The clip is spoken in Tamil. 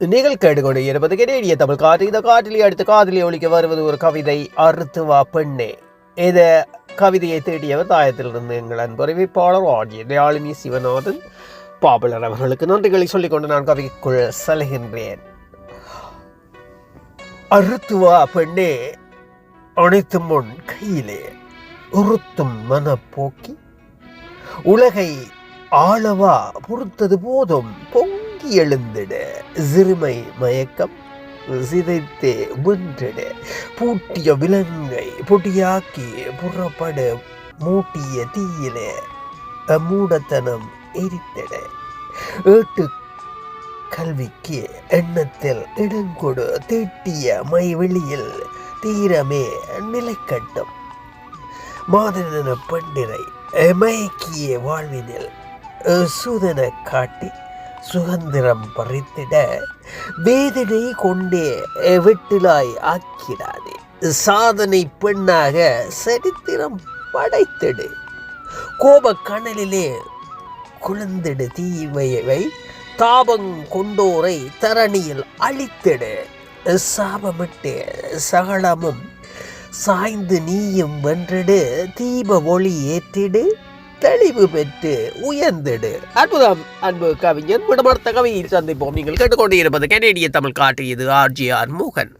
நீங்கள் கேட்டுக்கொண்டு இருப்பது கனேடிய தமிழ் காற்று. இந்த காற்றிலே அடுத்து காதலி ஒழிக்க வருவது ஒரு கவிதை. அறுத்துவா பெண்ணே. இந்த கவிதையை தேடியவர் தாயத்திலிருந்து எங்கள் அன்பறிவிப்பாளர் ஆட்சியாளினி சிவநாதன் பாப்புலர் அவர்களுக்கு நன்றிகளை சொல்லிக்கொண்டு நான் கவிக்குள் செல்கின்றேன். அறுத்துவா பெண்ணே, அனைத்தும் முன் கையிலே உறுத்தும் மனப்போக்கி உலகை ஆளவா பொறுத்தது போதும் பொங்கி எழுந்திட சிறுமை மயக்கம் சிதைத்தே வென்றிட பூட்டிய விலங்கை பொடியாக்கி புறப்பட மூட்டிய தீயிலே மூடத்தனம் எரித்திட ஏட்டு கல்விக்கு எண்ணத்தில் இடங்கொடு தீட்டிய மைவெளியில் தீரமே நிலைக்கட்டும் மாதன பெண்டிரை மயக்கிய வாழ்வினில் சூதன காட்டி சுதந்திரம் பறித்திட வேதனை கொண்டே வெட்டிலாய் ஆக்கிடாதே சாதனை பெண்ணாக சரித்திரம் படைத்திடு கோப கணலிலே குழந்திடு தீவையை தாபங் கொண்டோரை தரணியில் அழித்திடு சாபமிட்டு சகலமும் சாய்ந்து நீயும் வென்றிடு தீப ஒளி ஏற்றிடு தெளிவு பெற்று உயர்ந்திடு. அற்புதம் அன்பு கவிஞர். விடமர்த்த கவியில் சந்திப்போம். நீங்கள் கேட்டுக்கொண்டே இருப்பது கனேடிய தமிழ் காற்று. இது ஆர்ஜிஆர் மோகன்.